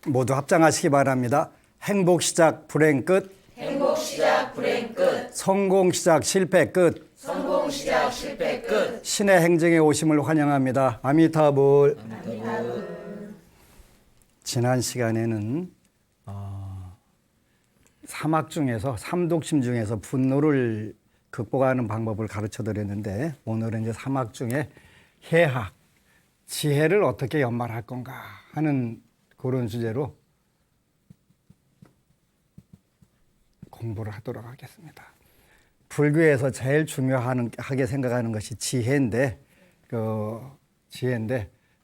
모두 합장하시기 바랍니다. 행복 시작 불행 끝. 행복 시작 불행 끝. 성공 시작 실패 끝. 성공 시작 실패 끝. 신의 행정에 오심을 환영합니다. 아미타불. 지난 시간에는 사막 중에서 삼독심 중에서 분노를 극복하는 방법을 가르쳐 드렸는데, 오늘은 이제 사막 중에 해학, 지혜를 어떻게 연말할 건가 하는 그런 주제로 공부를 하도록 하겠습니다. 불교에서 제일 중요하게 생각하는 것이 지혜인데,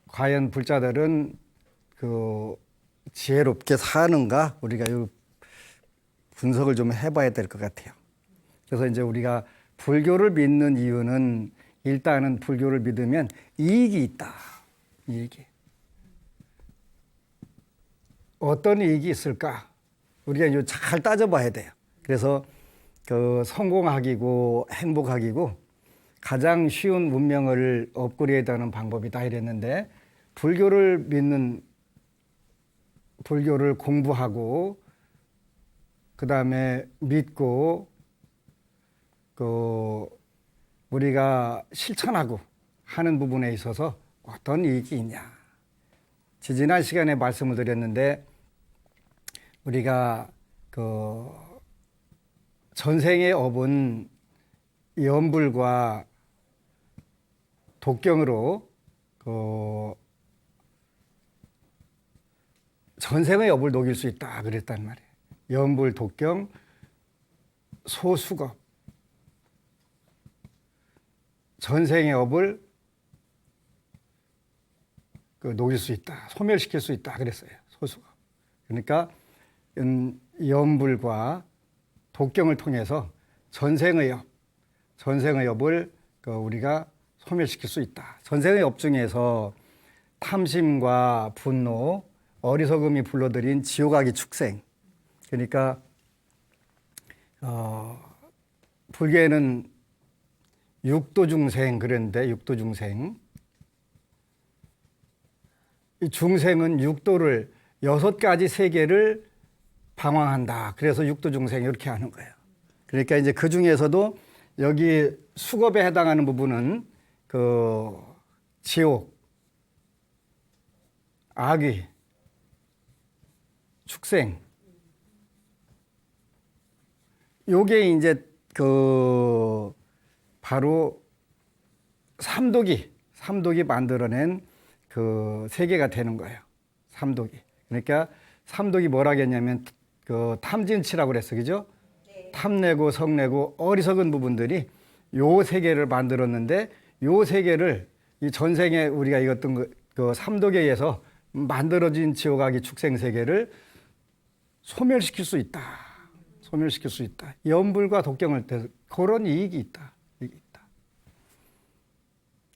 과연 불자들은 지혜롭게 사는가, 우리가 이 분석을 좀 해봐야 될 것 같아요. 그래서 이제 우리가 불교를 믿는 이유는, 일단은 불교를 믿으면 이익이 있다. 이익이. 어떤 이익이 있을까? 우리가 이제 잘 따져봐야 돼요. 그래서 성공하기고 행복하기고 가장 쉬운 문명을 업그레이드하는 방법이다 이랬는데, 불교를 공부하고 그 다음에 믿고 우리가 실천하고 하는 부분에 있어서 어떤 이익이 있냐. 지난 시간에 말씀을 드렸는데, 우리가 전생의 업은 염불과 독경으로 전생의 업을 녹일 수 있다 그랬단 말이에요. 염불, 독경, 소수겁. 전생의 업을 녹일 수 있다, 소멸시킬 수 있다 그랬어요. 소수겁. 그러니까 염불과 독경을 통해서 전생의 업을 우리가 소멸시킬 수 있다. 전생의 업 중에서 탐심과 분노, 어리석음이 불러들인 지옥악의 축생. 그러니까 불교에는 육도중생 그랬는데, 육도중생. 이 중생은 육도를 6가지 세계를 방황한다. 그래서 육도중생 이렇게 하는 거예요. 그러니까 이제 그 중에서도 여기 수겁에 해당하는 부분은 지옥, 악귀, 축생. 요게 이제 바로 삼독이 만들어낸 세계가 되는 거예요. 삼독이. 그러니까 삼독이 뭐라겠냐면 탐진치라고 그랬어, 그죠? 네. 탐내고 성내고 어리석은 부분들이 요 세계를 만들었는데, 요 세계를 이 전생에 우리가 읽었던 삼독에 의해서 만들어진 지옥악의 축생 세계를 소멸시킬 수 있다. 소멸시킬 수 있다. 염불과 독경을 때 그런 이익이 있다.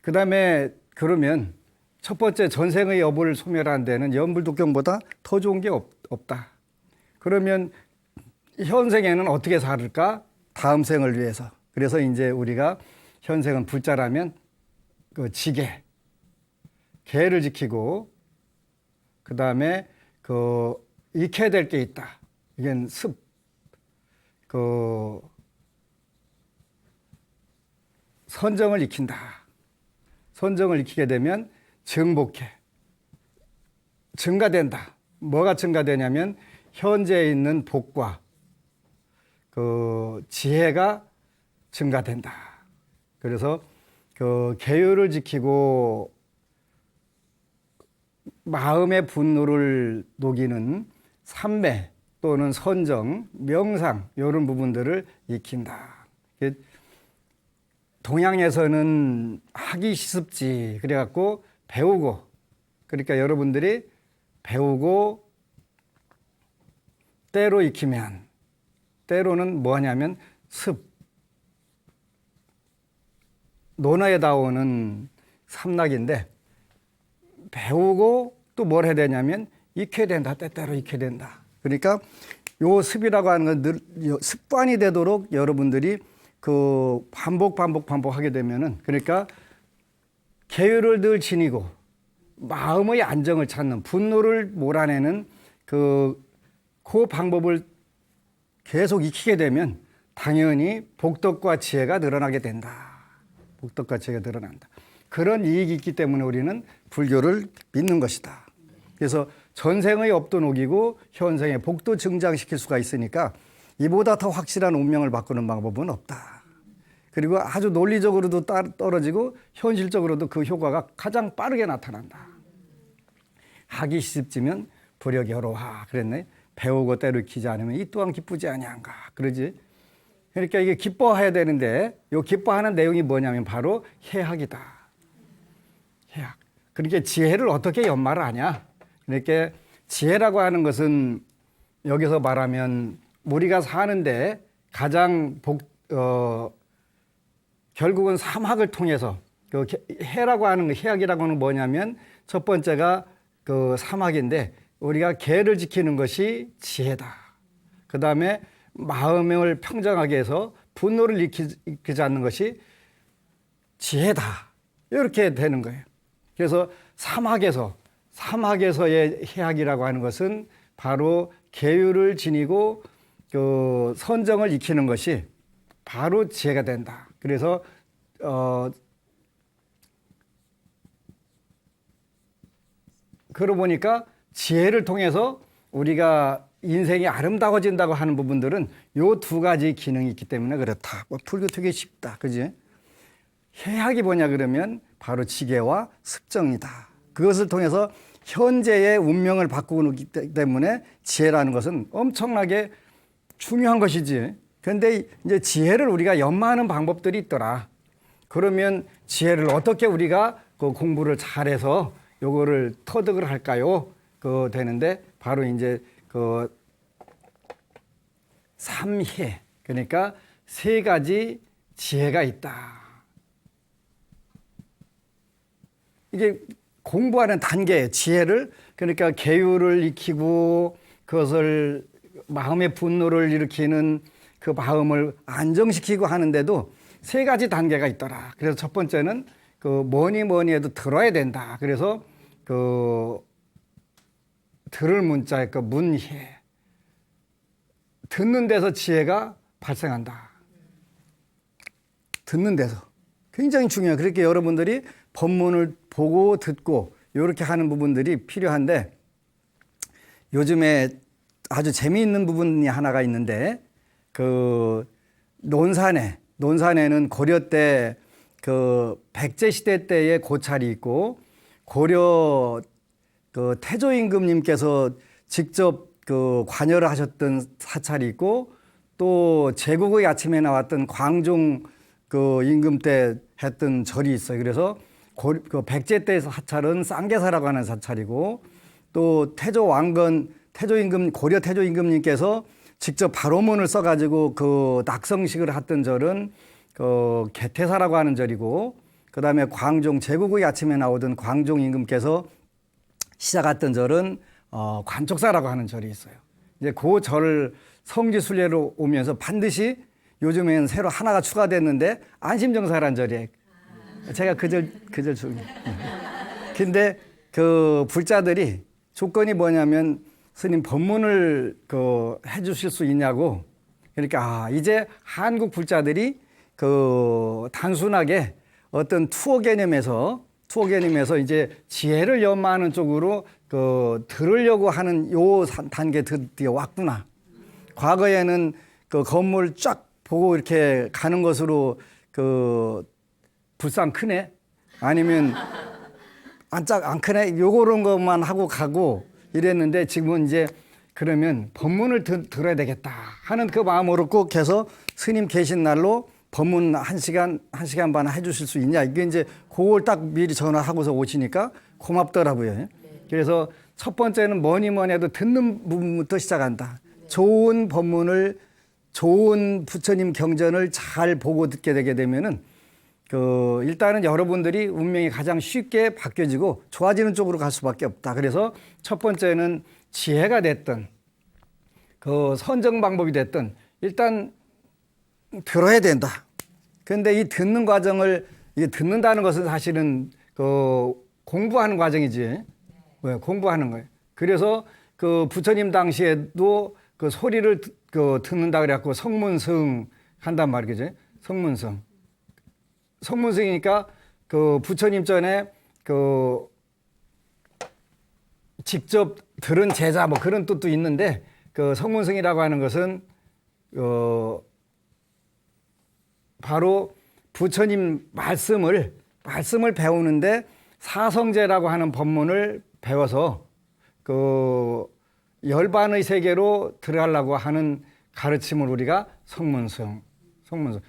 그 다음에 그러면 첫 번째 전생의 업을 소멸한 데는 염불, 독경보다 더 좋은 게 없다. 그러면 현생에는 어떻게 살을까? 다음 생을 위해서. 그래서 이제 우리가 현생은 불자라면 계를 지키고, 그 다음에 익혀야 될 게 있다. 이게 선정을 익힌다. 선정을 익히게 되면 증가된다. 뭐가 증가되냐면 현재에 있는 복과 지혜가 증가된다. 그래서 계율을 지키고 마음의 분노를 녹이는 삼매 또는 선정, 명상 이런 부분들을 익힌다. 동양에서는 하기 시습지 그래갖고 배우고, 그러니까 여러분들이 배우고 때로 익히면, 때로는 뭐 하냐면 논어에 나오는 삼락인데, 배우고 또 뭘 해야 되냐면 익혀야 된다. 때때로 익혀야 된다. 그러니까 요 습이라고 하는 건 늘 습관이 되도록 여러분들이 반복하게 되면은, 그러니까 계율을 늘 지니고 마음의 안정을 찾는, 분노를 몰아내는 그 방법을 계속 익히게 되면 당연히 복덕과 지혜가 늘어나게 된다. 복덕과 지혜가 늘어난다. 그런 이익이 있기 때문에 우리는 불교를 믿는 것이다. 그래서 전생의 업도 녹이고 현생의 복도 증장시킬 수가 있으니까 이보다 더 확실한 운명을 바꾸는 방법은 없다. 그리고 아주 논리적으로도 떨어지고 현실적으로도 그 효과가 가장 빠르게 나타난다. 하기 시습지면 불여겨로하 그랬네. 배우고 때를 키지 않으면 이 또한 기쁘지 아니한가 그러지. 그러니까 이게 기뻐해야 되는데 요 기뻐하는 내용이 뭐냐면 바로 해학이다. 해학. 그러니까 지혜를 어떻게 연마를 하냐. 그러니까 지혜라고 하는 것은 여기서 말하면 우리가 사는데 가장 결국은 삼학을 통해서 그 해라고 하는 해학이라고 하는 뭐냐면 첫 번째가 그 삼학인데 우리가 계를 지키는 것이 지혜다. 그 다음에 마음을 평정하게 해서 분노를 일으키지 않는 것이 지혜다. 이렇게 되는 거예요. 그래서 삼학에서의 해학이라고 하는 것은 바로 계율을 지니고 그 선정을 익히는 것이 바로 지혜가 된다. 그래서 그러고 보니까 지혜를 통해서 우리가 인생이 아름다워진다고 하는 부분들은 요 두 가지 기능이 있기 때문에 그렇다. 뭐 불교 되게 쉽다. 그지? 해학이 뭐냐 그러면 바로 지혜와 습정이다. 그것을 통해서 현재의 운명을 바꾸기 때문에 지혜라는 것은 엄청나게 중요한 것이지. 그런데 이제 지혜를 우리가 연마하는 방법들이 있더라. 그러면 지혜를 어떻게 우리가 그 공부를 잘해서 요거를 터득을 할까요? 그 되는데 바로 이제 그 삼해 그러니까 세 가지 지혜가 있다. 이게 공부하는 단계 지혜를 그러니까 계율을 익히고 그것을 마음의 분노를 일으키는 그 마음을 안정시키고 하는데도 세 가지 단계가 있더라. 그래서 첫 번째는 그 뭐니 해도 들어야 된다. 그래서 그 들을 문자에 그 문해 듣는 데서 지혜가 발생한다. 듣는 데서 굉장히 중요해요. 그렇게 여러분들이 법문을 보고 듣고 이렇게 하는 부분들이 필요한데 요즘에 아주 재미있는 부분이 하나가 있는데 그 논산에는 고려 때 그 백제 시대 때의 고찰이 있고 고려 그 태조 임금님께서 직접 그 관여를 하셨던 사찰이 있고 또 제국의 아침에 나왔던 광종 그 임금 때 했던 절이 있어요. 그래서 그 백제 때의 사찰은 쌍계사라고 하는 사찰이고 또 고려 태조 임금님께서 직접 바로문을 써가지고 그 낙성식을 했던 절은 그 개태사라고 하는 절이고 그 다음에 제국의 아침에 나오던 광종 임금께서 시작했던 절은 관촉사라고 하는 절이 있어요. 이제 그 절 성지 순례로 오면서 반드시 요즘엔 새로 하나가 추가됐는데 안심정사라는 절이에요. 제가 그 절 중에. 근데 그 불자들이 조건이 뭐냐면 스님 법문을 그 해주실 수 있냐고. 그러니까 이제 한국 불자들이 그 단순하게 어떤 투어 개념에서 이제 지혜를 연마하는 쪽으로 그 들으려고 하는 요 단계 드디어 왔구나. 과거에는 그 건물 쫙 보고 이렇게 가는 것으로 그 불상 크네 아니면 안 크네 요런 것만 하고 가고 이랬는데 지금은 이제 그러면 법문을 들어야 되겠다 하는 그 마음으로 꼭 해서 스님 계신 날로 법문 1시간 반 해주실 수 있냐 이게 이제 그걸 딱 미리 전화하고서 오시니까 고맙더라고요. 그래서 첫 번째는 뭐니 해도 듣는 부분부터 시작한다. 좋은 법문을 좋은 부처님 경전을 잘 보고 듣게 되게 되면은 그 일단은 여러분들이 운명이 가장 쉽게 바뀌어지고 좋아지는 쪽으로 갈 수밖에 없다. 그래서 첫 번째는 지혜가 됐든 그 선정 방법이 됐든 일단 들어야 된다. 그런데 이 듣는 과정을 이게 듣는다는 것은 사실은 그 공부하는 과정이지. 왜 공부하는 거예요. 그래서 그 부처님 당시에도 그 소리를 듣는다 그래갖고 성문승 한단 말이죠. 성문승. 성문승이니까 그 부처님 전에 그 직접 들은 제자 뭐 그런 뜻도 있는데 그 성문승이라고 하는 것은 바로 부처님 말씀을 배우는데 사성제라고 하는 법문을 배워서 그 열반의 세계로 들어가려고 하는 가르침을 우리가 성문승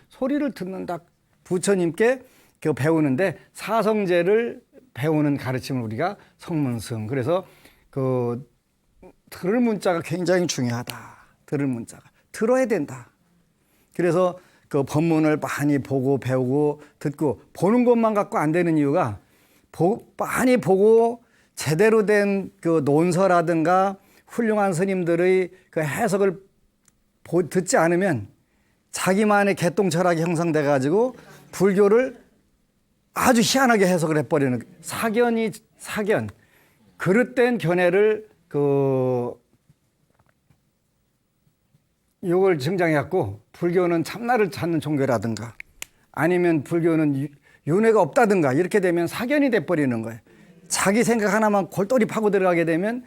소리를 듣는다. 부처님께 그 배우는데 사성제를 배우는 가르침을 우리가 성문승. 그래서 그 들을 문자가 굉장히 중요하다. 들을 문자가 들어야 된다. 그래서 그 법문을 많이 보고 배우고 듣고 보는 것만 갖고 안 되는 이유가 많이 보고 제대로 된 그 논서라든가 훌륭한 스님들의 그 해석을 듣지 않으면 자기만의 개똥 철학이 형성돼 가지고 불교를 아주 희한하게 해석을 해버리는 사견 그릇된 견해를 요걸 증장해갖고 불교는 참나를 찾는 종교라든가 아니면 불교는 윤회가 없다든가 이렇게 되면 사견이 돼버리는 거예요. 자기 생각 하나만 골똘히 파고 들어가게 되면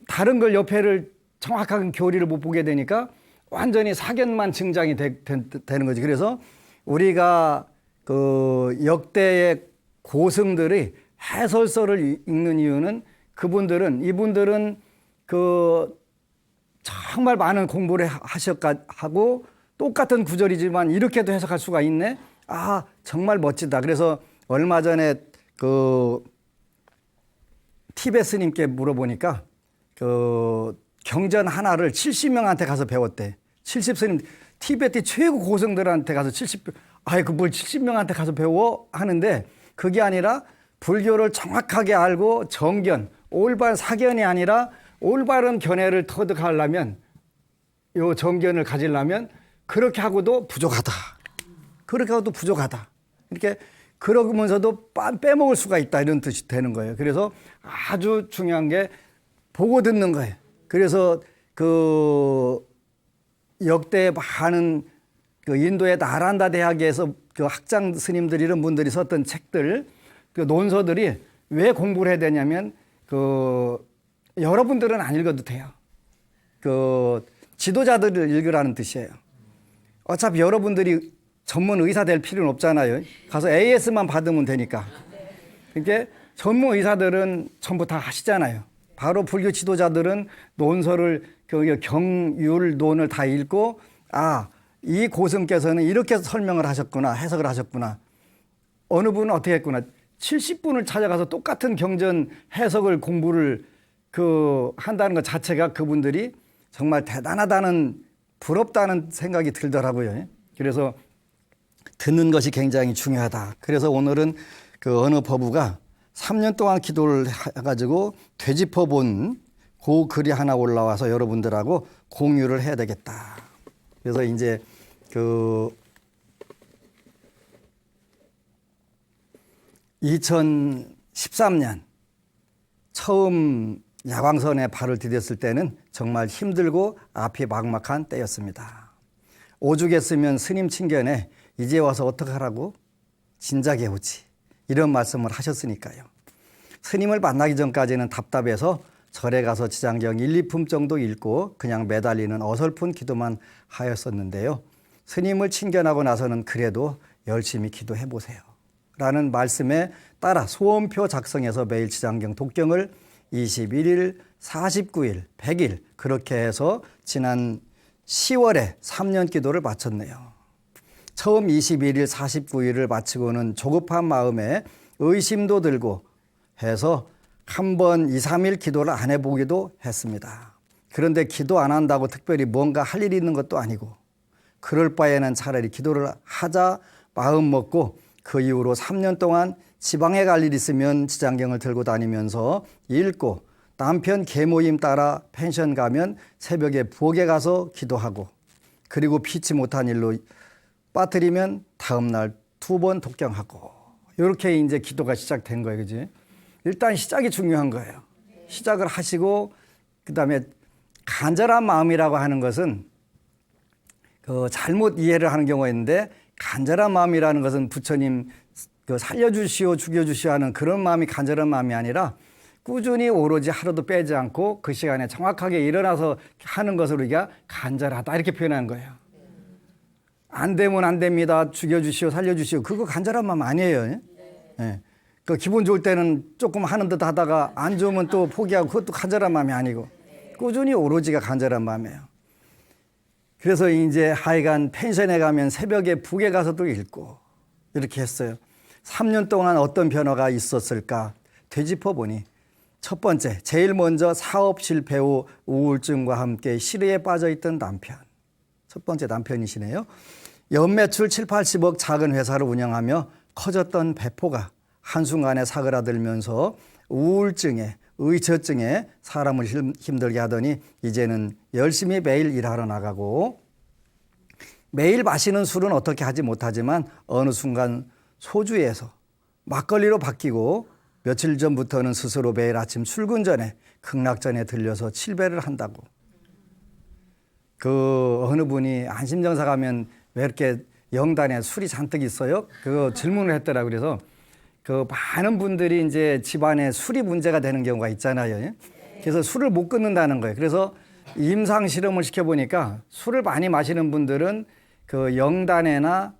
다른 걸 옆에를 정확하게 교리를 못 보게 되니까 완전히 사견만 증장이 되는 거지. 그래서 우리가 그 역대의 고승들의 해설서를 읽는 이유는 이분들은 그 정말 많은 공부를 하고 똑같은 구절이지만 이렇게도 해석할 수가 있네. 아, 정말 멋지다. 그래서 얼마 전에 그 티베트 스님께 물어보니까 그 경전 하나를 70명한테 가서 배웠대. 70스님 티베트 최고 고승들한테 가서 70명. 아이 뭘 70명한테 가서 배워 하는데 그게 아니라 불교를 정확하게 알고 정견, 올바른 사견이 아니라 올바른 견해를 터득하려면 요 정견을 가지려면 그렇게 하고도 부족하다. 그렇게 하고도 부족하다. 이렇게 그러면서도 빼먹을 수가 있다 이런 뜻이 되는 거예요. 그래서 아주 중요한 게 보고 듣는 거예요. 그래서 그 역대 많은 그 인도의 나란다 대학에서 그 학장 스님들 이런 분들이 썼던 책들, 그 논서들이 왜 공부를 해야 되냐면 그 여러분들은 안 읽어도 돼요. 그 지도자들을 읽으라는 뜻이에요. 어차피 여러분들이 전문 의사 될 필요는 없잖아요. 가서 AS만 받으면 되니까. 그러니까 전문 의사들은 전부 다 하시잖아요. 바로 불교 지도자들은 논서를 그 경율론을 다 읽고 이 고승께서는 이렇게 설명을 하셨구나, 해석을 하셨구나. 어느 분은 어떻게 했구나. 70분을 찾아가서 똑같은 경전 해석을 공부를 한다는 것 자체가 그분들이 정말 대단하다는, 부럽다는 생각이 들더라고요. 그래서 듣는 것이 굉장히 중요하다. 그래서 오늘은 그 어느 법우가 3년 동안 기도를 해가지고 되짚어 본 그 글이 하나 올라와서 여러분들하고 공유를 해야 되겠다. 그래서 이제 2013년 처음 야광선에 발을 디뎠을 때는 정말 힘들고 앞이 막막한 때였습니다. 오죽했으면 스님 친견에 이제 와서 어떡하라고? 진작에 오지. 이런 말씀을 하셨으니까요. 스님을 만나기 전까지는 답답해서 절에 가서 지장경 1, 2품 정도 읽고 그냥 매달리는 어설픈 기도만 하였었는데요. 스님을 친견하고 나서는 그래도 열심히 기도해 보세요. 라는 말씀에 따라 소원표 작성해서 매일 지장경 독경을 21일, 49일, 100일 그렇게 해서 지난 10월에 3년 기도를 마쳤네요. 처음 21일, 49일을 마치고는 조급한 마음에 의심도 들고 해서 한 번 2, 3일 기도를 안 해보기도 했습니다. 그런데 기도 안 한다고 특별히 뭔가 할 일이 있는 것도 아니고 그럴 바에는 차라리 기도를 하자 마음 먹고 그 이후로 3년 동안 지방에 갈 일 있으면 지장경을 들고 다니면서 읽고 남편 계모임 따라 펜션 가면 새벽에 부엌에 가서 기도하고 그리고 피치 못한 일로 빠뜨리면 다음날 2번 독경하고 이렇게 이제 기도가 시작된 거예요. 그지? 일단 시작이 중요한 거예요. 시작을 하시고 그다음에 간절한 마음이라고 하는 것은 그 잘못 이해를 하는 경우가 있는데, 간절한 마음이라는 것은 부처님 그 살려주시오 죽여주시오 하는 그런 마음이 간절한 마음이 아니라 꾸준히 오로지 하루도 빼지 않고 그 시간에 정확하게 일어나서 하는 것으로 우리가 간절하다 이렇게 표현하는 거예요. 안 되면 안 됩니다. 죽여주시오 살려주시오. 그거 간절한 마음 아니에요. 예. 그 기분 좋을 때는 조금 하는 듯 하다가 안 좋으면 또 포기하고, 그것도 간절한 마음이 아니고 꾸준히 오로지가 간절한 마음이에요. 그래서 이제 하여간 펜션에 가면 새벽에 북에 가서도 읽고 이렇게 했어요. 3년 동안 어떤 변화가 있었을까 되짚어 보니, 첫 번째, 제일 먼저 사업 실패 후 우울증과 함께 실의에 빠져 있던 남편. 첫 번째 남편이시네요. 연매출 7, 80억 작은 회사를 운영하며 커졌던 배포가 한순간에 사그라들면서 우울증에 의처증에 사람을 힘들게 하더니 이제는 열심히 매일 일하러 나가고, 매일 마시는 술은 어떻게 하지 못하지만 어느 순간 소주에서 막걸리로 바뀌고, 며칠 전부터는 스스로 매일 아침 출근 전에 극락전에 들려서 칠배를 한다고. 그 어느 분이 안심정사 가면 왜 이렇게 영단에 술이 잔뜩 있어요? 그거 질문을 했더라고요. 그래서 그 많은 분들이 이제 집안에 술이 문제가 되는 경우가 있잖아요. 그래서 술을 못 끊는다는 거예요. 그래서 임상 실험을 시켜보니까 술을 많이 마시는 분들은 그 영단에나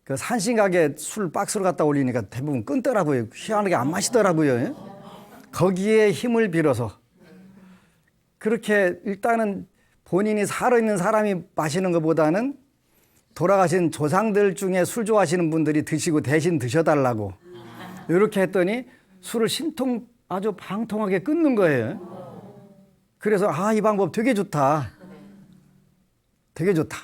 그 산신각에 술 박스로 갖다 올리니까 대부분 끊더라고요. 희한하게 안 마시더라고요. 거기에 힘을 빌어서 그렇게 일단은 본인이 살아있는 사람이 마시는 것보다는 돌아가신 조상들 중에 술 좋아하시는 분들이 드시고 대신 드셔달라고 이렇게 했더니 술을 신통 아주 방통하게 끊는 거예요. 그래서 이 방법 되게 좋다. 되게 좋다.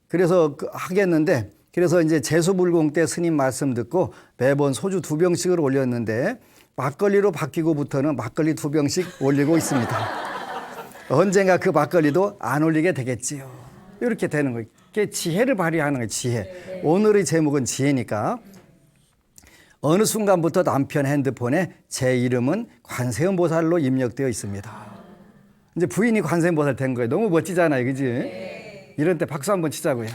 그래서 하겠는데, 그래서 이제 제수불공 때 스님 말씀 듣고 매번 소주 2병씩을 올렸는데 막걸리로 바뀌고부터는 막걸리 2병씩 올리고 있습니다. 언젠가 그 막걸리도 안 올리게 되겠지요. 이렇게 되는 거예요. 그게 지혜를 발휘하는 거예요. 지혜. 오늘의 제목은 지혜니까. 어느 순간부터 남편 핸드폰에 제 이름은 관세음보살로 입력되어 있습니다. 이제 부인이 관세음보살 된 거예요. 너무 멋지잖아요. 그지? 이런 때 박수 한번 치자고요.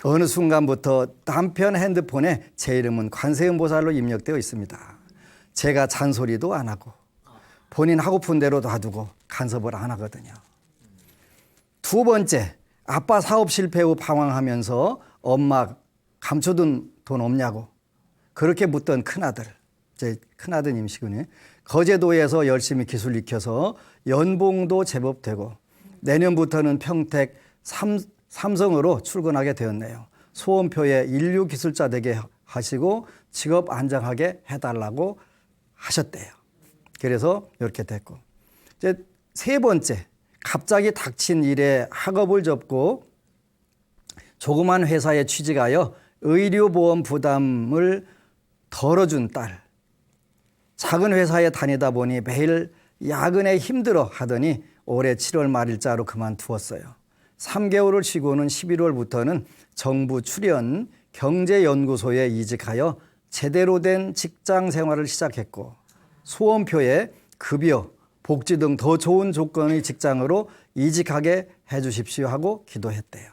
어느 순간부터 남편 핸드폰에 제 이름은 관세음보살로 입력되어 있습니다. 제가 잔소리도 안 하고 본인 하고픈 대로 놔두고 간섭을 안 하거든요. 두 번째, 아빠 사업 실패 후 방황하면서 엄마 감춰둔 돈 없냐고 그렇게 묻던 큰아들, 제 큰아드님이시군요. 거제도에서 열심히 기술 익혀서 연봉도 제법 되고 내년부터는 평택 삼성으로 출근하게 되었네요. 소원표에 인류 기술자 되게 하시고 직업 안정하게 해달라고 하셨대요. 그래서 이렇게 됐고, 이제 세 번째, 갑자기 닥친 일에 학업을 접고 조그만 회사에 취직하여 의료보험 부담을 덜어준 딸. 작은 회사에 다니다 보니 매일 야근에 힘들어 하더니 올해 7월 말일자로 그만두었어요. 3개월을 쉬고는 11월부터는 정부 출연 경제연구소에 이직하여 제대로 된 직장 생활을 시작했고, 소원표에 급여, 복지 등 더 좋은 조건의 직장으로 이직하게 해 주십시오 하고 기도했대요.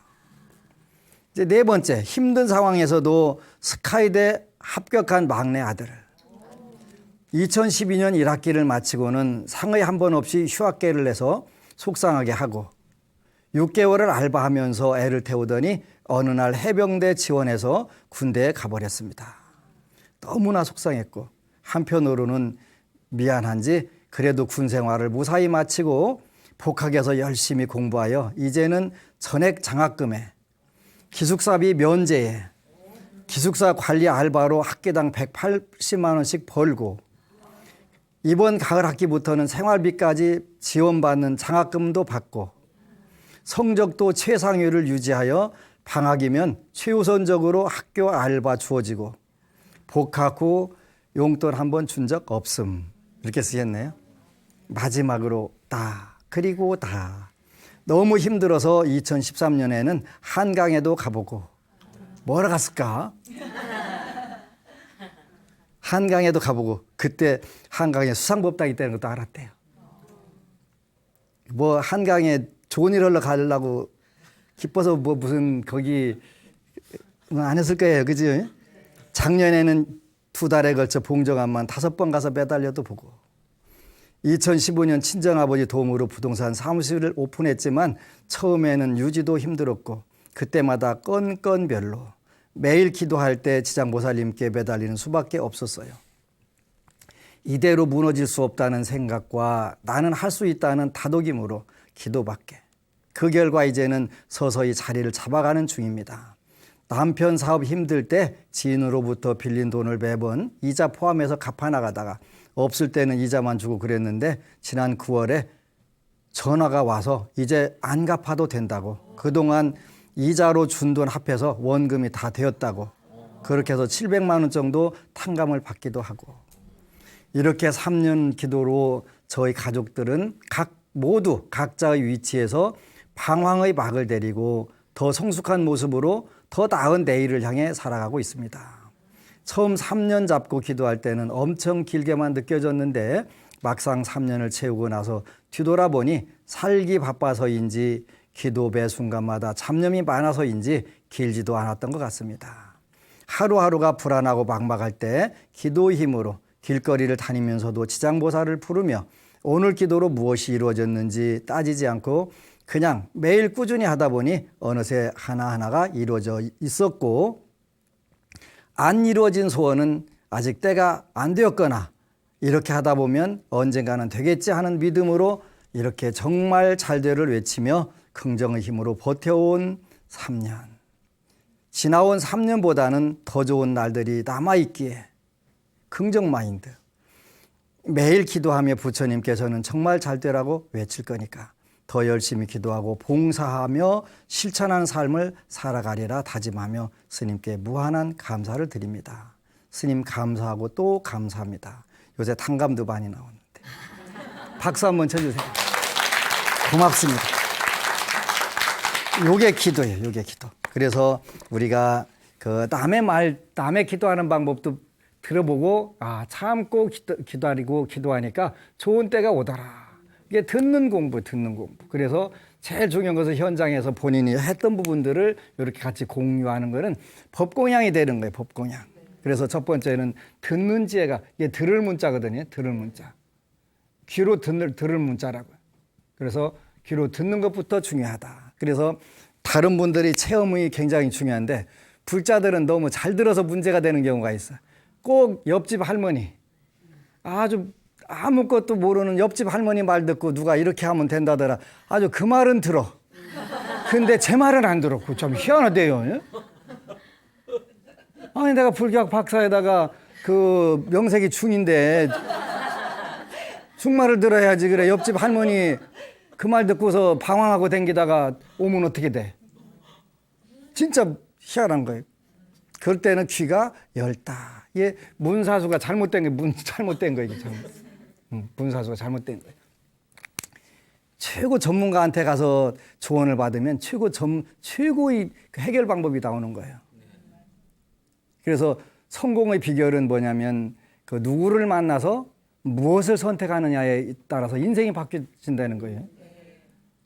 이제 네 번째, 힘든 상황에서도 스카이대 합격한 막내 아들. 2012년 1학기를 마치고는 상의 한 번 없이 휴학계를 내서 속상하게 하고 6개월을 알바하면서 애를 태우더니 어느 날 해병대 지원해서 군대에 가버렸습니다. 너무나 속상했고 한편으로는 미안한지 그래도 군 생활을 무사히 마치고 복학해서 열심히 공부하여 이제는 전액 장학금에 기숙사비 면제에 기숙사 관리 알바로 학기당 180만 원씩 벌고 이번 가을 학기부터는 생활비까지 지원받는 장학금도 받고 성적도 최상위를 유지하여 방학이면 최우선적으로 학교 알바 주어지고 복학 후 용돈 한 번 준 적 없음. 이렇게 쓰셨네요. 마지막으로 다 그리고 다. 너무 힘들어서 2013년에는 한강에도 가보고 뭐라 갔을까? 한강에도 가보고 그때 한강에 수상법당이 있다는 것도 알았대요. 뭐 한강에 좋은 일 하러 가려고 기뻐서 뭐 무슨 거기 안 했을 거예요. 그지? 작년에는 2달에 걸쳐 봉정암만 5번 가서 매달려도 보고 2015년 친정아버지 도움으로 부동산 사무실을 오픈했지만 처음에는 유지도 힘들었고 그때마다 건건별로 매일 기도할 때 지장보살님께 매달리는 수밖에 없었어요. 이대로 무너질 수 없다는 생각과 나는 할 수 있다는 다독임으로 기도밖에. 그 결과 이제는 서서히 자리를 잡아가는 중입니다. 남편 사업 힘들 때 지인으로부터 빌린 돈을 매번 이자 포함해서 갚아나가다가 없을 때는 이자만 주고 그랬는데 지난 9월에 전화가 와서 이제 안 갚아도 된다고, 그동안 이자로 준 돈 합해서 원금이 다 되었다고, 그렇게 해서 700만 원 정도 탕감을 받기도 하고, 이렇게 3년 기도로 저희 가족들은 모두 각자의 위치에서 방황의 막을 내리고 더 성숙한 모습으로 더 나은 내일을 향해 살아가고 있습니다. 처음 3년 잡고 기도할 때는 엄청 길게만 느껴졌는데 막상 3년을 채우고 나서 뒤돌아보니 살기 바빠서인지 기도 매 순간마다 잡념이 많아서인지 길지도 않았던 것 같습니다. 하루하루가 불안하고 막막할 때 기도의 힘으로 길거리를 다니면서도 지장보살을 부르며 오늘 기도로 무엇이 이루어졌는지 따지지 않고 그냥 매일 꾸준히 하다 보니 어느새 하나하나가 이루어져 있었고, 안 이루어진 소원은 아직 때가 안 되었거나 이렇게 하다 보면 언젠가는 되겠지 하는 믿음으로 이렇게 정말 잘 되를 외치며 긍정의 힘으로 버텨온 3년. 지나온 3년보다는 더 좋은 날들이 남아있기에 긍정 마인드. 매일 기도하며 부처님께서는 정말 잘 되라고 외칠 거니까 더 열심히 기도하고 봉사하며 실천하는 삶을 살아가리라 다짐하며 스님께 무한한 감사를 드립니다. 스님 감사하고 또 감사합니다. 요새 탕감도 많이 나오는데 박수 한번 쳐주세요. 고맙습니다. 요게 기도예요. 요게 기도. 그래서 우리가 그 남의 기도하는 방법도 들어보고 참고 기도하고 기도하니까 좋은 때가 오더라. 이게 듣는 공부. 그래서 제일 중요한 것은 현장에서 본인이 했던 부분들을 이렇게 같이 공유하는 거는 법공양이 되는 거예요. 법공양. 그래서 첫 번째는 듣는 지혜가, 이게 들을 문자거든요. 들을 문자. 귀로 들을 문자라고요. 그래서 귀로 듣는 것부터 중요하다. 그래서 다른 분들이 체험이 굉장히 중요한데 불자들은 너무 잘 들어서 문제가 되는 경우가 있어요. 꼭 옆집 할머니, 아주 아무것도 모르는 옆집 할머니 말 듣고 누가 이렇게 하면 된다더라. 아주 그 말은 들어. 근데 제 말은 안 들어. 좀 희한하대요. 예? 아니 내가 불교학 박사에다가 그 명색이 중인데 중말을 들어야지. 그래 옆집 할머니 그 말 듣고서 방황하고 댕기다가 오면 어떻게 돼? 진짜 희한한 거예요. 그럴 때는 귀가 열다. 이게 문사수가 잘못된 게 잘못된 거예요. 문사수가 잘못된 거예요. 최고 전문가한테 가서 조언을 받으면 최고의 해결 방법이 나오는 거예요. 그래서 성공의 비결은 뭐냐면 그 누구를 만나서 무엇을 선택하느냐에 따라서 인생이 바뀌어진다는 거예요.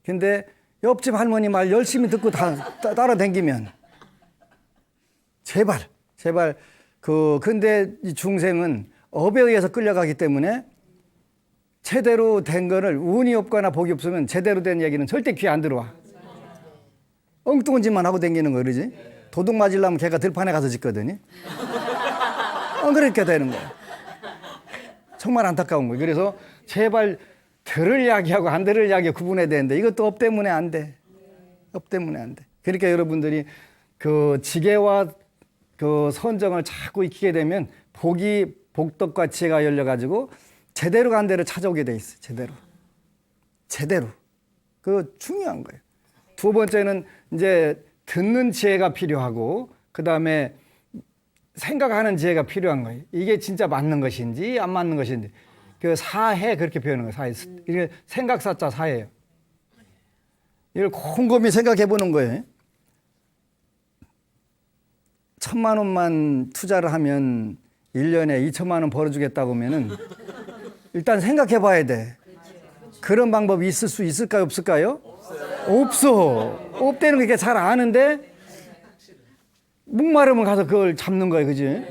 근데 옆집 할머니 말 열심히 듣고 따라다니면 제발 근데 이 중생은 업에 의해서 끌려가기 때문에 제대로 된 거를 운이 없거나 복이 없으면 제대로 된 얘기는 절대 귀에 안 들어와. 엉뚱한 짓만 하고 다니는 거 그러지? 도둑 맞으려면 걔가 들판에 가서 짓거든요. 그렇게 되는 거야. 정말 안타까운 거예요. 그래서 제발 들을 이야기하고 안 들을 이야기 구분해야 되는데 이것도 업 때문에 안 돼. 업 때문에 안 돼. 그러니까 여러분들이 그 지혜와 그 선정을 자꾸 익히게 되면 복덕과 지혜가 열려가지고 제대로 간 데를 찾아오게 돼 있어요. 제대로. 그 중요한 거예요. 두 번째는 이제 듣는 지혜가 필요하고 그 다음에 생각하는 지혜가 필요한 거예요. 이게 진짜 맞는 것인지 안 맞는 것인지. 그 사해 그렇게 표현하는 거예요. 사해. 이게 생각사자 사해예요. 이걸 곰곰이 생각해 보는 거예요. 1,000만 원만 투자를 하면 1년에 2천만 원 벌어주겠다고 하면은 일단 생각해 봐야 돼. 그런 방법이 있을 수 있을까요? 없을까요? 없어. 없다는 게 잘 아는데 목마르면 가서 그걸 잡는 거예요. 그지?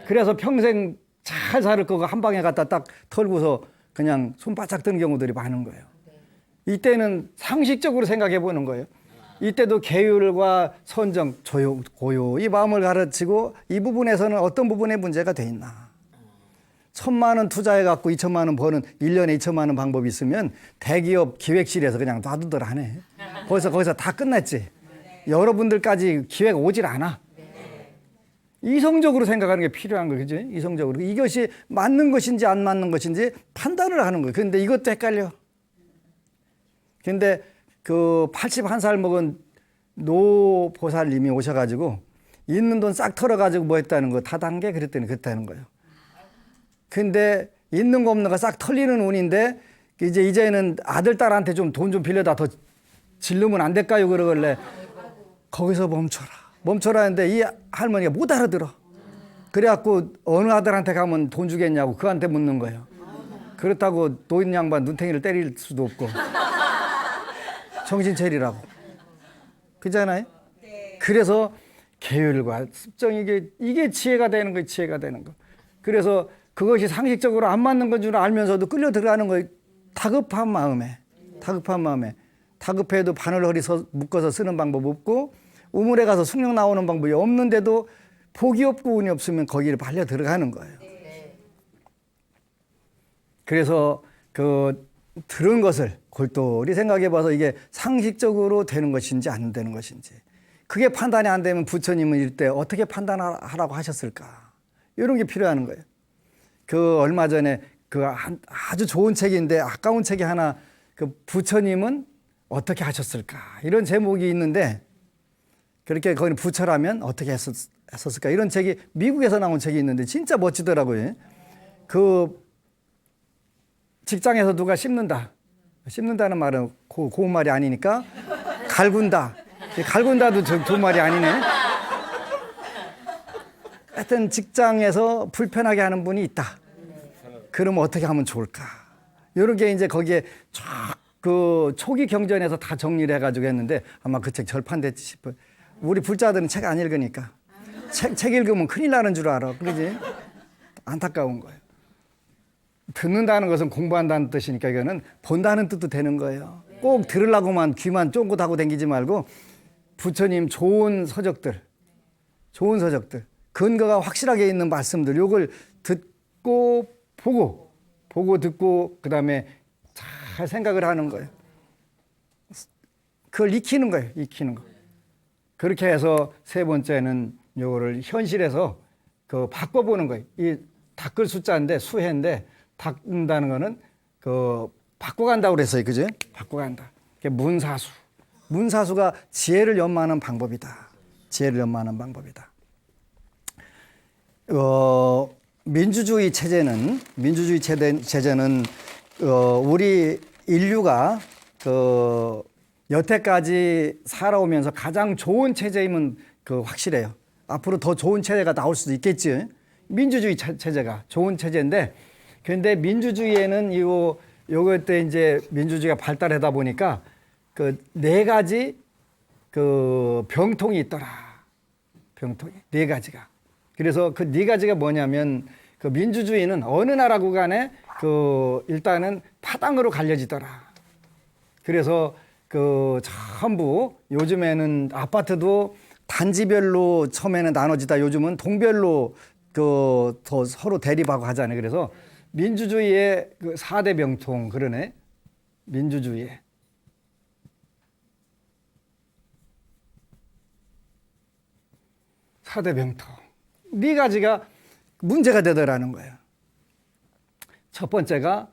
그래서 평생 잘 살 거고 한 방에 갖다 딱 털고서 그냥 손 바짝 드는 경우들이 많은 거예요. 이때는 상식적으로 생각해 보는 거예요. 이때도 계율과 선정, 조용, 고요히 마음을 가르치고 이 부분에서는 어떤 부분에 문제가 돼 있나. 1,000만 원 투자해 갖고 2천만 원 버는 1년에 2천만 원 방법이 있으면 대기업 기획실에서 그냥 놔두더라 하네. 거기서 다 끝났지. 여러분들까지 기회가 오질 않아. 이성적으로 생각하는 게 필요한 거예요. 그죠? 이성적으로. 이것이 맞는 것인지 안 맞는 것인지 판단을 하는 거예요. 근데 이것도 헷갈려. 근데 그 81살 먹은 노보살님이 오셔가지고 있는 돈 싹 털어가지고 뭐 했다는 거 다단계 그랬더니 그랬다는 거예요. 근데 있는 거 없는 거 싹 털리는 운인데 이제는 아들 딸한테 좀 돈 좀 빌려다 더 질르면 안 될까요? 그러길래 거기서 멈춰라 했는데 이 할머니가 못 알아들어. 그래갖고 어느 아들한테 가면 돈 주겠냐고 그한테 묻는 거예요. 그렇다고 노인 양반 눈탱이를 때릴 수도 없고 정신 차리라고. 그잖아요? 그래서 계율과 습정 이게 지혜가 되는 거예요. 지혜가 되는 거. 그래서 그것이 상식적으로 안 맞는 건 줄 알면서도 끌려 들어가는 거예요. 다급한 마음에. 다급해도 바늘 허리 묶어서 쓰는 방법 없고 우물에 가서 숭늉 나오는 방법이 없는데도 복이 없고 운이 없으면 거기를 발려 들어가는 거예요. 그래서 그 들은 것을 골똘히 생각해 봐서 이게 상식적으로 되는 것인지 안 되는 것인지 그게 판단이 안 되면 부처님은 이때 어떻게 판단하라고 하셨을까 이런 게 필요한 거예요. 그 얼마 전에 그 아주 좋은 책인데 아까운 책이 하나 그 부처님은 어떻게 하셨을까 이런 제목이 있는데 그렇게 거기는 부처라면 어떻게 했었을까 이런 책이 미국에서 나온 책이 있는데 진짜 멋지더라고요. 그 직장에서 누가 씹는다는 말은 고운 말이 아니니까 갈군다도 좋은 말이 아니네. 하여튼 직장에서 불편하게 하는 분이 있다. 그러면 어떻게 하면 좋을까? 이런 게 이제 거기에 쫙 그 초기 경전에서 다 정리를 해가지고 했는데 아마 그 책 절판됐지 싶어요. 우리 불자들은 책 안 읽으니까 책 읽으면 큰일 나는 줄 알아. 그러지? 안타까운 거예요. 듣는다는 것은 공부한다는 뜻이니까 이거는 본다는 뜻도 되는 거예요. 꼭 들으려고만 귀만 쫑긋 하고 다니지 말고 부처님 좋은 서적들 근거가 확실하게 있는 말씀들 요걸 듣고 보고 듣고 그다음에 잘 생각을 하는 거예요. 그걸 익히는 거예요. 그렇게 해서 세 번째는 요거를 현실에서 그 바꿔보는 거예요. 이 닦을 숫자인데 수해인데 닦는다는 거는 그 바꿔간다고 그랬어요. 그죠? 바꿔간다. 문사수가 지혜를 연마하는 방법이다. 민주주의 체제는 우리 인류가 그 여태까지 살아오면서 가장 좋은 체제임은 그 확실해요. 앞으로 더 좋은 체제가 나올 수도 있겠지. 민주주의 체제가 좋은 체제인데, 그런데 민주주의에는 요거 때 이제 민주주의가 발달하다 보니까 그 네 가지 그 병통이 있더라. 병통이 네 가지가. 그래서 그 네 가지가 뭐냐면 그 민주주의는 어느 나라고 간에 그 일단은 파당으로 갈려지더라. 그래서 그 전부 요즘에는 아파트도 단지별로 처음에는 나눠지다 요즘은 동별로 그 더 서로 대립하고 하잖아요. 그래서 민주주의의 그 4대 병통 그러네. 민주주의의 4대 병통. 네 가지가 문제가 되더라는 거예요. 첫 번째가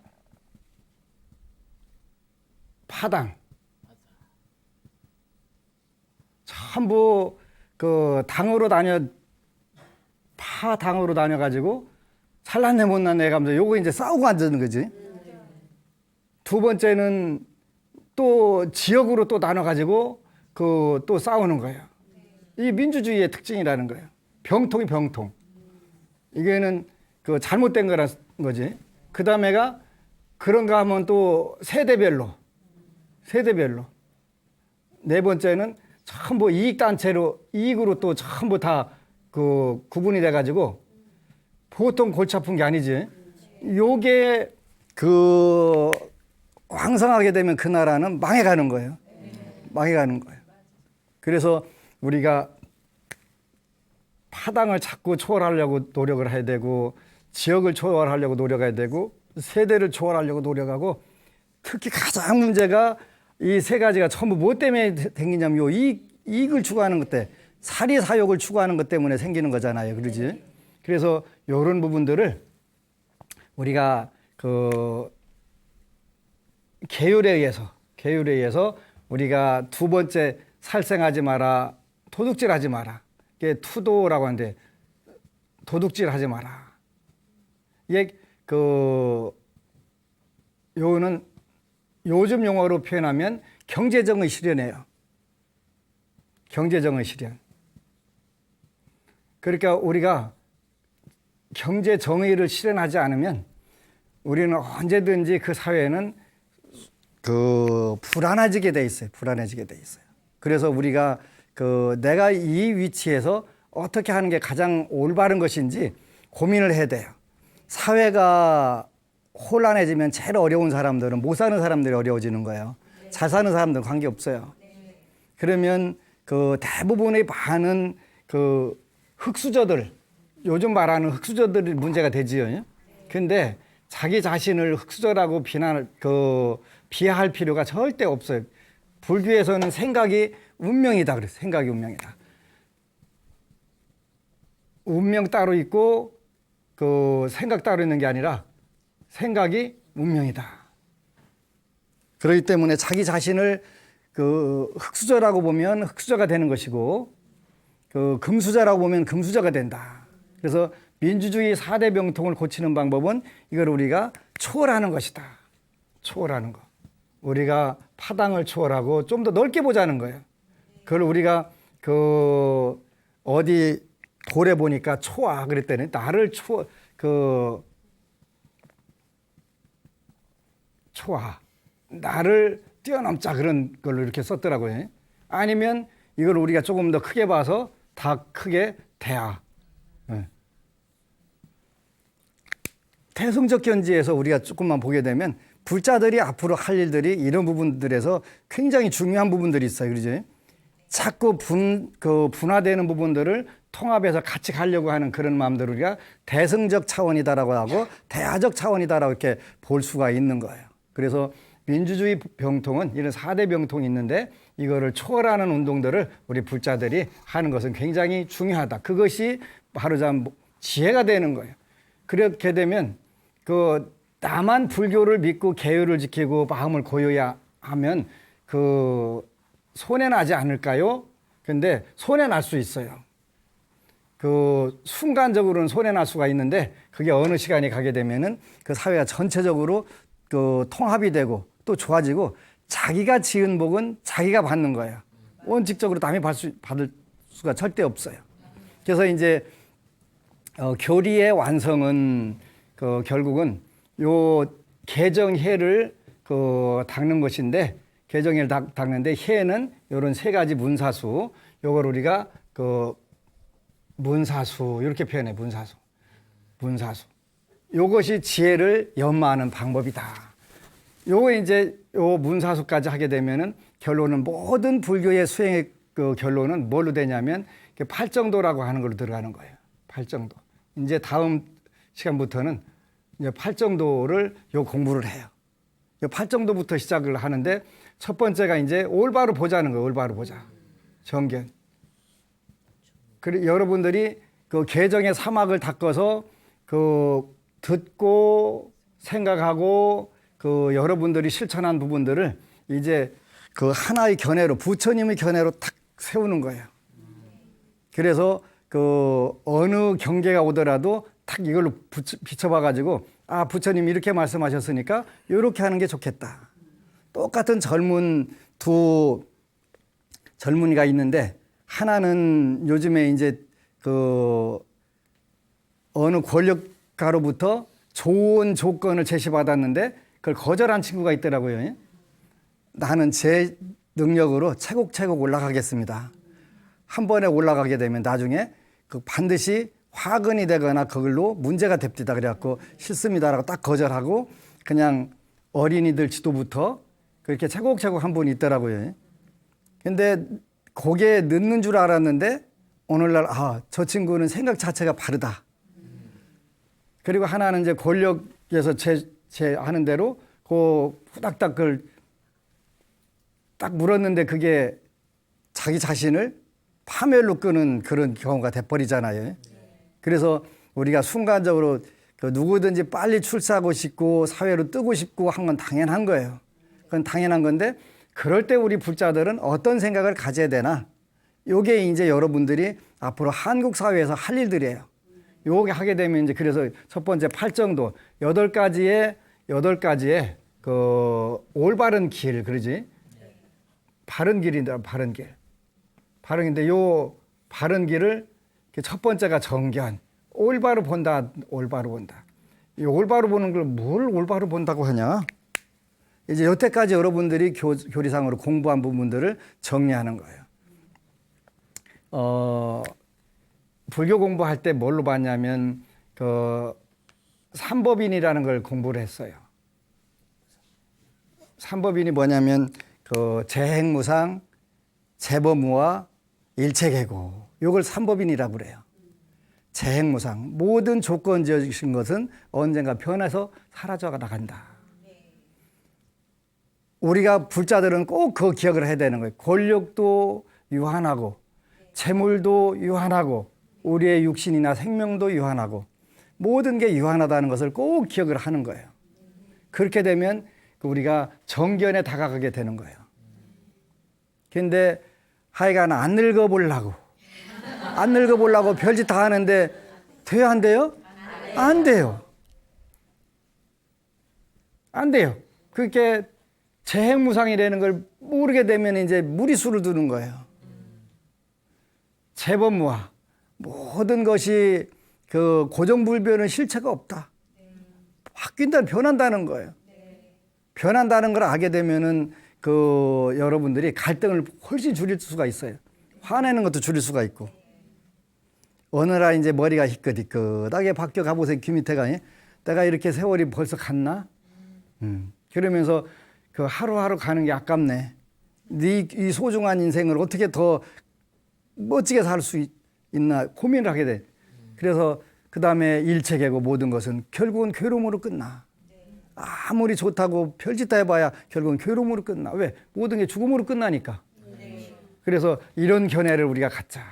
파당. 전부 그 파당으로 다녀가지고 잘났네 못났네 가면서 요거 이제 싸우고 앉는 거지. 두 번째는 또 지역으로 또 나눠가지고 그 또 싸우는 거예요. 이게 민주주의의 특징이라는 거예요. 병통이 병통. 이게는 그 잘못된 거란 거지. 그 다음에가 그런가 하면 또 세대별로. 네 번째는 전부 이익단체로, 이익으로 또 전부 다 그 구분이 돼가지고 보통 골치 아픈 게 아니지. 요게 그 왕성하게 되면 그 나라는 망해가는 거예요. 망해가는 거예요. 그래서 우리가 파당을 자꾸 초월하려고 노력을 해야 되고, 지역을 초월하려고 노력해야 되고, 세대를 초월하려고 노력하고, 특히 가장 문제가 이 세 가지가 전부 뭐 때문에 생기냐면 요 이익을 추구하는 것 때, 사리 사욕을 추구하는 것 때문에 생기는 거잖아요. 그러지? 그래서 이런 부분들을 우리가 그 계율에 의해서 우리가 두 번째 살생하지 마라, 도둑질하지 마라. 이게 투도라고 하는데 도둑질하지 마라. 이게 그 요는 요즘 용어로 표현하면 경제정의 실현이에요. 경제정의 실현. 그러니까 우리가 경제정의를 실현하지 않으면 우리는 언제든지 그 사회는 그 불안해지게 돼 있어요. 그래서 우리가 그 내가 이 위치에서 어떻게 하는 게 가장 올바른 것인지 고민을 해야 돼요. 사회가 혼란해지면 제일 어려운 사람들은 못 사는 사람들이 어려워지는 거예요. 잘 사는 사람들은 관계없어요. 그러면 그 대부분의 많은 그 흙수저들, 요즘 말하는 흙수저들이 문제가 되지요. 근데 자기 자신을 흙수저라고 비하할 필요가 절대 없어요. 불교에서는 생각이 운명이다 그랬어요. 생각이 운명이다. 운명 따로 있고 그 생각 따로 있는 게 아니라 생각이 운명이다. 그렇기 때문에 자기 자신을 그 흙수저라고 보면 흙수저가 되는 것이고, 그 금수저라고 보면 금수저가 된다. 그래서 민주주의 4대 병통을 고치는 방법은 이걸 우리가 초월하는 것이다. 초월하는 거. 우리가 파당을 초월하고 좀 더 넓게 보자는 거예요. 그걸 우리가 그 어디 돌에 보니까 초아 그랬더니 나를 초아 나를 뛰어넘자 그런 걸로 이렇게 썼더라고요. 아니면 이걸 우리가 조금 더 크게 봐서 다 크게 대하. 태성적 견지에서 우리가 조금만 보게 되면 불자들이 앞으로 할 일들이 이런 부분들에서 굉장히 중요한 부분들이 있어요. 그러지? 자꾸 분화되는 부분들을 통합해서 같이 가려고 하는 그런 마음들을 우리가 대승적 차원이다라고 하고 대화적 차원이다라고 이렇게 볼 수가 있는 거예요. 그래서 민주주의 병통은 이런 4대 병통이 있는데 이거를 초월하는 운동들을 우리 불자들이 하는 것은 굉장히 중요하다. 그것이 바로 지혜가 되는 거예요. 그렇게 되면 그 나만 불교를 믿고 계율을 지키고 마음을 고요야 하면 그 손해 나지 않을까요? 근데 손해 날 수 있어요. 그 순간적으로는 손해 날 수가 있는데 그게 어느 시간이 가게 되면은 그 사회가 전체적으로 그 통합이 되고 또 좋아지고 자기가 지은 복은 자기가 받는 거예요. 원칙적으로 남이 받을 수가 절대 없어요. 그래서 이제 교리의 완성은 그 결국은 요 개정해를 닦는 것인데, 개정해를 닦는데 해는 요런 세 가지 문사수, 요걸 우리가 문사수 이렇게 표현해. 문사수. 요것이 지혜를 연마하는 방법이다. 요거 이제 요 문사수까지 하게 되면은 결론은 모든 불교의 수행의 그 결론은 뭘로 되냐면 팔정도라고 하는 걸로 들어가는 거예요. 팔정도. 이제 다음 시간부터는 이제 팔정도를 요 공부를 해요. 요 팔정도부터 시작을 하는데 첫 번째가 이제 올바로 보자는 거예요. 올바로 보자. 정견. 그리고 여러분들이 그 개정의 사막을 닦아서 그 듣고 생각하고 그 여러분들이 실천한 부분들을 이제 그 하나의 견해로, 부처님의 견해로 탁 세우는 거예요. 그래서 그 어느 경계가 오더라도 탁 이걸로 비춰봐 가지고 아, 부처님 이렇게 말씀하셨으니까 이렇게 하는 게 좋겠다. 똑같은 두 젊은이가 있는데 하나는 요즘에 이제 그 어느 권력 누군가로부터 좋은 조건을 제시받았는데 그걸 거절한 친구가 있더라고요. 나는 제 능력으로 차곡차곡 올라가겠습니다. 한 번에 올라가게 되면 나중에 그 반드시 화근이 되거나 그걸로 문제가 됩니다. 그래갖고 싫습니다라고 딱 거절하고 그냥 어린이들 지도부터 그렇게 차곡차곡 한 분이 있더라고요. 근데 거기에 늦는 줄 알았는데 오늘날 저 친구는 생각 자체가 바르다. 그리고 하나는 이제 권력에서 제 하는 대로 그 후닥닥 그걸 딱 물었는데 그게 자기 자신을 파멸로 끄는 그런 경우가 돼버리잖아요. 그래서 우리가 순간적으로 그 누구든지 빨리 출세하고 싶고 사회로 뜨고 싶고 한 건 당연한 거예요. 그건 당연한 건데 그럴 때 우리 불자들은 어떤 생각을 가져야 되나? 요게 이제 여러분들이 앞으로 한국 사회에서 할 일들이에요. 요게 하게 되면 이제 그래서 첫 번째 팔정도 8가지의 그 올바른 길 그러지? 바른 길인데 바른 길. 바른인데 요 바른 길을 첫 번째가 정견. 올바로 본다. 올바로 본다. 이 올바로 보는 걸 뭘 올바로 본다고 하냐? 이제 여태까지 여러분들이 교리상으로 공부한 부분들을 정리하는 거예요. 불교 공부할 때 뭘로 봤냐면 그 삼법인이라는 걸 공부를 했어요. 삼법인이 뭐냐면 그 재행무상, 재범무와 일체계고 요걸 삼법인이라고 그래요. 재행무상 모든 조건적인 것은 언젠가 변해서 사라져 나간다. 우리가 불자들은 꼭 그 기억을 해야 되는 거예요. 권력도 유한하고 재물도 유한하고 우리의 육신이나 생명도 유한하고 모든 게 유한하다는 것을 꼭 기억을 하는 거예요. 그렇게 되면 우리가 정견에 다가가게 되는 거예요. 근데 하여간 안 늙어보려고 별짓 다 하는데 돼요, 안 돼요? 안 돼요. 안 돼요. 그렇게 재행무상이라는 걸 모르게 되면 이제 무리수를 두는 거예요. 재범무화 모든 것이 그 고정불변은 실체가 없다. 바뀐다, 변한다는 거예요. 변한다는 걸 알게 되면은 그 여러분들이 갈등을 훨씬 줄일 수가 있어요. 화내는 것도 줄일 수가 있고. 어느 날 이제 머리가 희끗희끗하게 바뀌어 가보세요. 귀 밑에가. 내가 이렇게 세월이 벌써 갔나? 그러면서 그 하루하루 가는 게 아깝네. 이 소중한 인생을 어떻게 더 멋지게 살 수 있나 고민을 하게 돼. 그래서 그 다음에 일체계고 모든 것은 결국은 괴로움으로 끝나. 아무리 좋다고 별짓 다 해봐야 결국은 괴로움으로 끝나. 왜? 모든 게 죽음으로 끝나니까. 그래서 이런 견해를 우리가 갖자.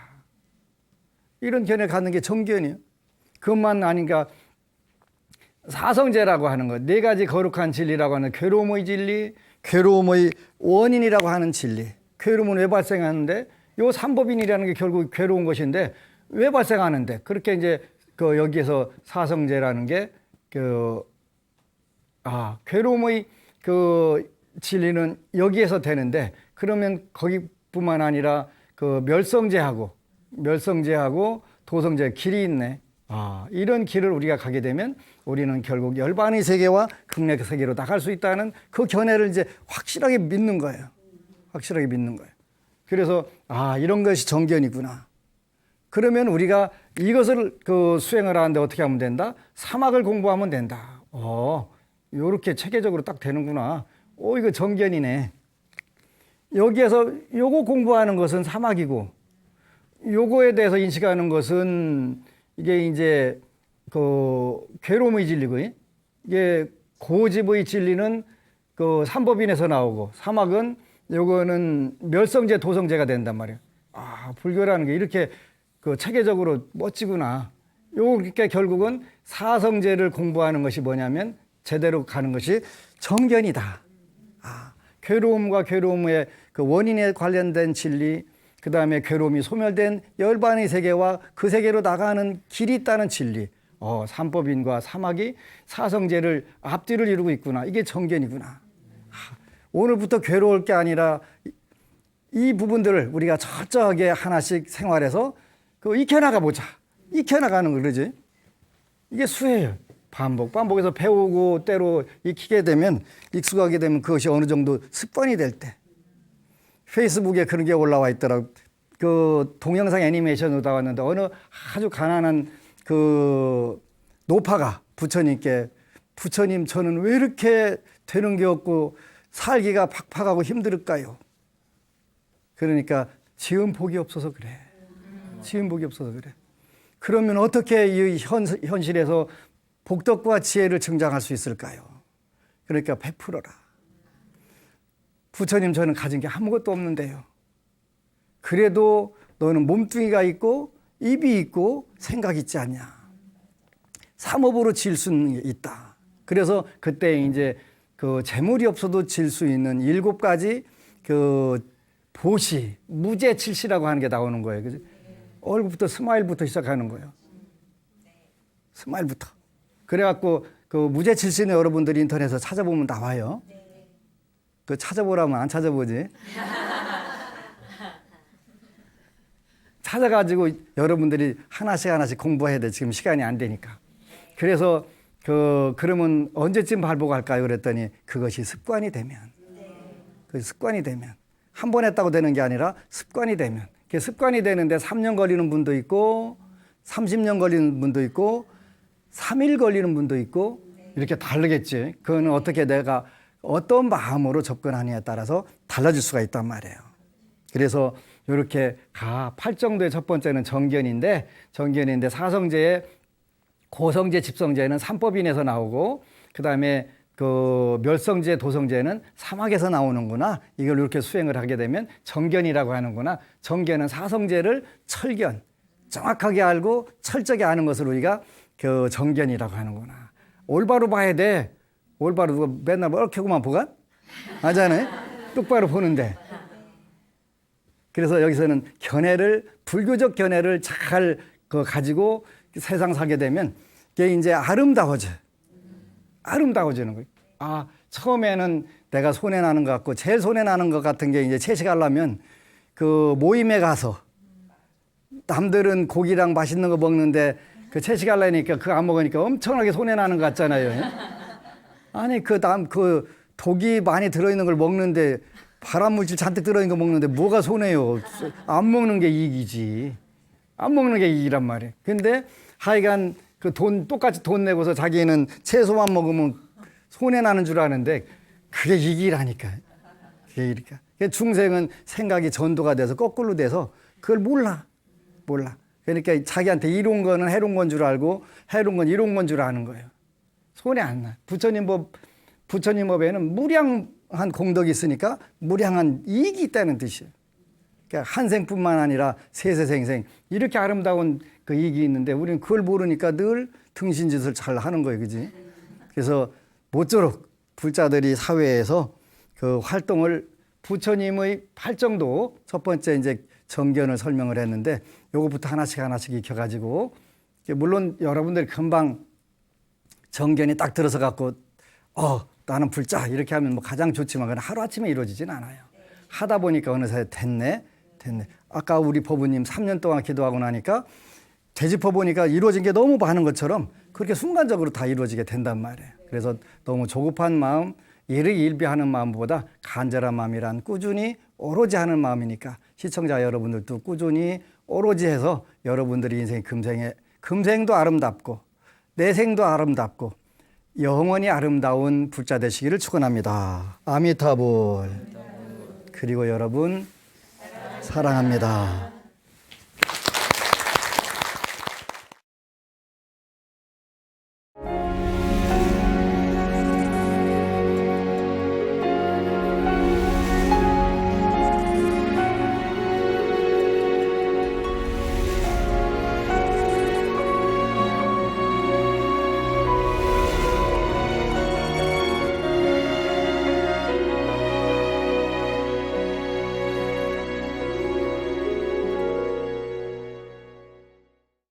이런 견해 갖는 게 정견이에요. 그것만 아닌가 사성제라고 하는 것. 4가지 거룩한 진리라고 하는 괴로움의 진리, 괴로움의 원인이라고 하는 진리. 괴로움은 왜 발생하는데? 요 삼법인이라는 게 결국 괴로운 것인데 왜 발생하는데? 그렇게 이제 그 여기에서 사성제라는 게 괴로움의 그 진리는 여기에서 되는데 그러면 거기뿐만 아니라 그 멸성제하고 도성제 길이 있네. 이런 길을 우리가 가게 되면 우리는 결국 열반의 세계와 극락의 세계로 나갈 수 있다는 그 견해를 이제 확실하게 믿는 거예요. 확실하게 믿는 거예요. 그래서 이런 것이 정견이구나. 그러면 우리가 이것을 그 수행을 하는데 어떻게 하면 된다? 사막을 공부하면 된다. 요렇게 체계적으로 딱 되는구나. 이거 정견이네. 여기에서 요거 공부하는 것은 사막이고 요거에 대해서 인식하는 것은 이게 이제 그 괴로움의 진리고 이게 고집의 진리는 그 삼법인에서 나오고 사막은 요거는 멸성제 도성제가 된단 말이에요. 불교라는 게 이렇게 그 체계적으로 멋지구나. 요게 결국은 사성제를 공부하는 것이 뭐냐면 제대로 가는 것이 정견이다. 괴로움과 괴로움의 그 원인에 관련된 진리, 그 다음에 괴로움이 소멸된 열반의 세계와 그 세계로 나가는 길이 있다는 진리. 삼법인과 사막이 사성제를 앞뒤를 이루고 있구나. 이게 정견이구나. 오늘부터 괴로울 게 아니라 이 부분들을 우리가 철저하게 하나씩 생활해서 익혀나가 보자. 익혀나가는 거 그러지. 이게 수예요. 반복해서 배우고 때로 익히게 되면, 익숙하게 되면 그것이 어느 정도 습관이 될 때. 페이스북에 그런 게 올라와 있더라고. 그 동영상 애니메이션으로 나왔는데 어느 아주 가난한 그 노파가 부처님께, 부처님 저는 왜 이렇게 되는 게 없고 살기가 팍팍하고 힘들까요? 그러니까 지은 복이 없어서 그래. 지은 복이 없어서 그래. 그러면 어떻게 이 현실에서 복덕과 지혜를 증장할 수 있을까요? 그러니까 베풀어라. 부처님 저는 가진 게 아무것도 없는데요. 그래도 너는 몸뚱이가 있고 입이 있고 생각이 있지 않냐. 삼업으로 질 수는 있다. 그래서 그때 이제 그 재물이 없어도 질 수 있는 7가지 그 보시, 무제칠시라고 하는 게 나오는 거예요. 그죠? 얼굴부터 스마일부터 시작하는 거예요. 스마일부터. 그래갖고 그 무제칠시는 여러분들이 인터넷에서 찾아보면 나와요. 그 찾아보라면 안 찾아보지. 찾아가지고 여러분들이 하나씩 공부해야 돼. 지금 시간이 안 되니까. 그래서 그러면 언제쯤 발복할까요? 그랬더니 그것이 습관이 되면. 그 습관이 되면. 한 번 했다고 되는 게 아니라 습관이 되면. 그게 습관이 되는데 3년 걸리는 분도 있고 30년 걸리는 분도 있고 3일 걸리는 분도 있고 이렇게 다르겠지. 그거는 어떻게 내가 어떤 마음으로 접근하느냐에 따라서 달라질 수가 있단 말이에요. 그래서 이렇게 팔정도의 첫 번째는 정견인데 사성제의 고성제, 집성제는 삼법인에서 나오고 그다음에 그 멸성제, 도성제는 사막에서 나오는구나. 이걸 이렇게 수행을 하게 되면 정견이라고 하는구나. 정견은 사성제를 철견, 정확하게 알고 철저하게 아는 것을 우리가 그 정견이라고 하는구나. 올바로 봐야 돼. 올바로 누가 맨날 이렇게만 보가? 하잖아요. 똑바로 보는데. 그래서 여기서는 견해를, 불교적 견해를 잘 가지고 세상 살게 되면 이게 이제 아름다워져는 거예요. 아, 처음에는 내가 손해나는 것 같고, 제일 손해나는 것 같은 게 이제 채식하려면 그 모임에 가서 남들은 고기랑 맛있는 거 먹는데 그 채식하려니까 그거 안 먹으니까 엄청나게 손해나는 것 같잖아요. 아니, 그 독이 많이 들어있는 걸 먹는데 발암물질 잔뜩 들어있는 거 먹는데 뭐가 손해요? 안 먹는 게 이익이지. 안 먹는 게 이익이란 말이에요. 근데 하여간 그 똑같이 돈 내고서 자기는 채소만 먹으면 손해나는 줄 아는데 그게 이익이라니까. 그게 이익이니까. 중생은 생각이 전도가 돼서 거꾸로 돼서 그걸 몰라. 그러니까 자기한테 이로운 거는 해로운 건 줄 알고 해로운 건 이로운 건 줄 아는 거예요. 손해 안 나. 부처님 법에는 무량한 공덕이 있으니까 무량한 이익이 있다는 뜻이에요. 그러니까 한 생뿐만 아니라 세세생생 이렇게 아름다운 그 이익이 있는데 우리는 그걸 모르니까 늘 등신짓을 잘 하는 거예요. 그지? 그래서 모쪼록 불자들이 사회에서 그 활동을 부처님의 팔정도 첫 번째 이제 정견을 설명을 했는데 요거부터 하나씩 익혀가지고 물론 여러분들이 금방 정견이 딱 들어서 갖고 나는 불자 이렇게 하면 뭐 가장 좋지만 그건 하루아침에 이루어지진 않아요. 하다 보니까 어느새 됐네. 아까 우리 법우님 3년 동안 기도하고 나니까 되짚어 보니까 이루어진 게 너무 많은 것처럼 그렇게 순간적으로 다 이루어지게 된단 말이에요. 그래서 너무 조급한 마음, 일희일비하는 마음보다 간절한 마음이란 꾸준히 오로지 하는 마음이니까 시청자 여러분들도 꾸준히 오로지 해서 여러분들이 인생 금생도 아름답고 내생도 아름답고 영원히 아름다운 불자 되시기를 축원합니다. 아미타불. 그리고 여러분 사랑합니다.